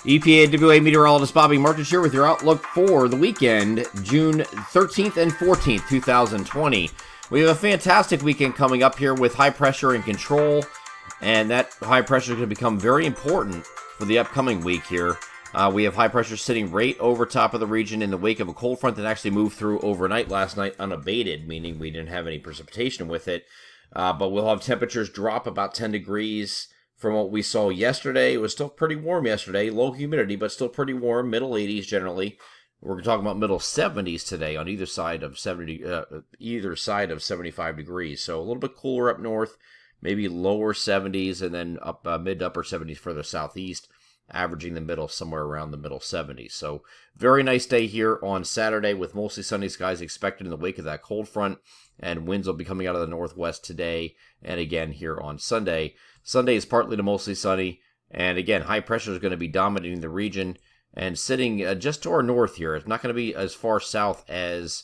EPAWA meteorologist Bobby Martin here with your outlook for the weekend, June 13th and 14th, 2020. We have a fantastic weekend coming up here with high pressure in control, and that high pressure is going to become very important for the upcoming week here. We have high pressure sitting right over top of the region in the wake of a cold front that actually moved through overnight last night unabated, meaning we didn't have any precipitation with it. But we'll have temperatures drop about 10 degrees from what we saw yesterday. It was still pretty warm yesterday, low humidity, but still pretty warm, middle 80s generally. We're talking about middle 70s today on either side of 75 degrees. So a little bit cooler up north, maybe lower 70s, and then up mid to upper 70s further southeast, averaging the middle somewhere around the middle 70s. So very nice day here on Saturday with mostly sunny skies expected in the wake of that cold front, and winds will be coming out of the northwest today and again here on Sunday. Sunday is partly to mostly sunny, and again, high pressure is going to be dominating the region and sitting just to our north here. It's not going to be as far south as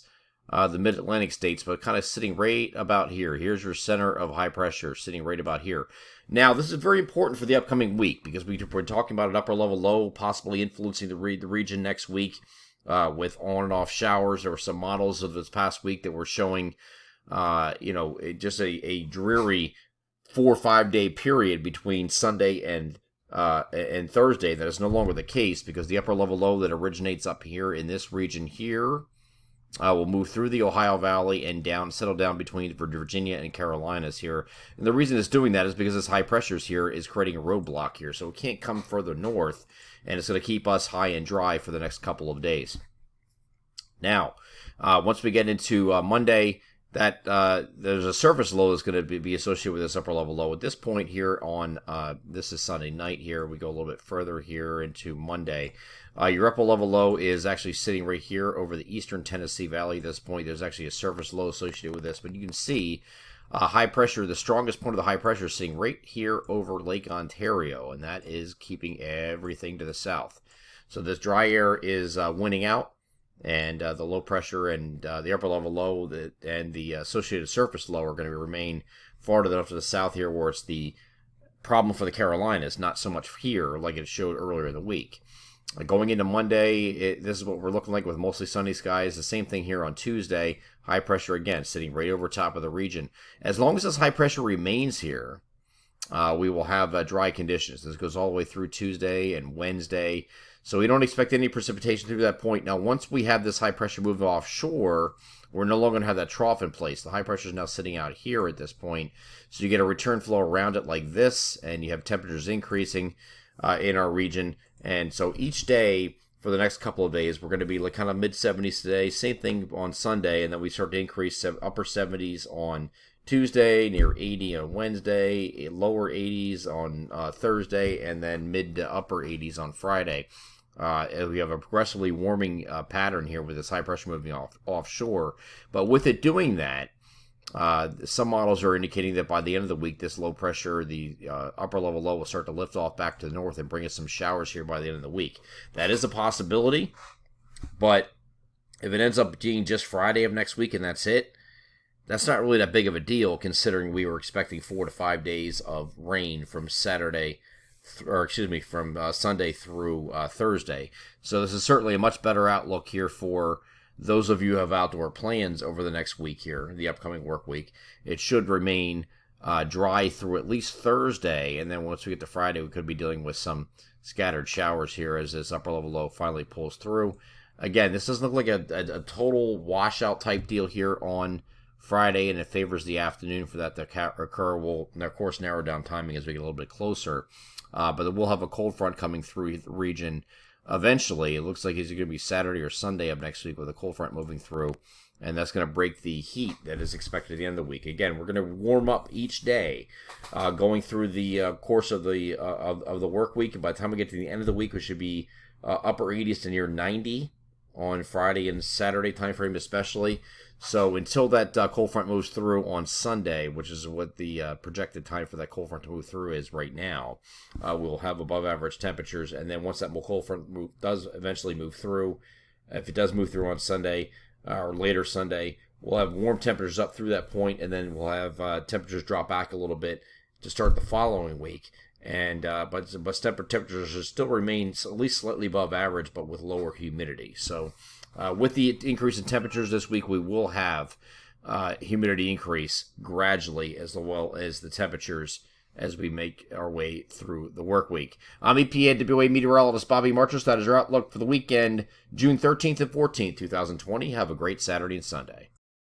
the mid-Atlantic states, but kind of sitting right about here. Here's your center of high pressure, sitting right about here. Now, this is very important for the upcoming week because we're talking about an upper-level low possibly influencing the region next week with on and off showers. There were some models of this past week that were showing, just a dreary 4 or 5 day period between Sunday and Thursday. That is no longer the case because the upper level low that originates up here in this region here will move through the Ohio Valley and settle down between Virginia and Carolinas here. And the reason it's doing that is because this high pressures here is creating a roadblock here, so it can't come further north, and it's going to keep us high and dry for the next couple of days. Now, once we get into Monday, that there's a surface low that's going to be associated with this upper level low. At this point here on, this is Sunday night here, we go a little bit further here into Monday. Your upper level low is actually sitting right here over the eastern Tennessee Valley at this point. There's actually a surface low associated with this, but you can see high pressure, the strongest point of the high pressure is sitting right here over Lake Ontario, and that is keeping everything to the south. So this dry air is winning out. And the low pressure and the upper level low and the associated surface low are going to remain far enough to the south here where it's the problem for the Carolinas, not so much here like it showed earlier in the week. Going into Monday, this is what we're looking like with mostly sunny skies. The same thing here on Tuesday. High pressure again, sitting right over top of the region. As long as this high pressure remains here, we will have dry conditions. This goes all the way through Tuesday and Wednesday. So we don't expect any precipitation through that point. Now, once we have this high pressure moving offshore, we're no longer going to have that trough in place. The high pressure is now sitting out here at this point. So you get a return flow around it like this, and you have temperatures increasing in our region. And so each day for the next couple of days, we're going to be like kind of mid-70s today. Same thing on Sunday, and then we start to increase upper 70s on Tuesday, near 80 on Wednesday, lower 80s on Thursday, and then mid to upper 80s on Friday. We have a progressively warming pattern here with this high pressure moving offshore. But with it doing that, some models are indicating that by the end of the week, this low pressure, the upper level low, will start to lift off back to the north and bring us some showers here by the end of the week. That is a possibility, but if it ends up being just Friday of next week and that's it, that's not really that big of a deal considering we were expecting 4 to 5 days of rain from Sunday through Thursday. So this is certainly a much better outlook here for those of you who have outdoor plans over the next week here, the upcoming work week. It should remain dry through at least Thursday, and then once we get to Friday, we could be dealing with some scattered showers here as this upper level low finally pulls through. Again, this doesn't look like a total washout type deal here on Friday, and it favors the afternoon for that to occur. We'll, of course, narrow down timing as we get a little bit closer. But we'll have a cold front coming through the region eventually. It looks like it's going to be Saturday or Sunday of next week with a cold front moving through, and that's going to break the heat that is expected at the end of the week. Again, we're going to warm up each day going through the course of the work week, and by the time we get to the end of the week, we should be upper 80s to near 90 on Friday and Saturday time frame especially. So until that cold front moves through on Sunday, which is what the projected time for that cold front to move through is right now, we'll have above average temperatures. And then once that cold front does eventually move through, if it does move through on Sunday or later Sunday, we'll have warm temperatures up through that point, and then we'll have temperatures drop back a little bit to start the following week. And but temperatures still remain at least slightly above average, but with lower humidity. So with the increase in temperatures this week, we will have humidity increase gradually, as well as the temperatures as we make our way through the work week. I'm EPAWA meteorologist Bobby Marchers. That is your outlook for the weekend, June 13th and 14th, 2020. Have a great Saturday and Sunday.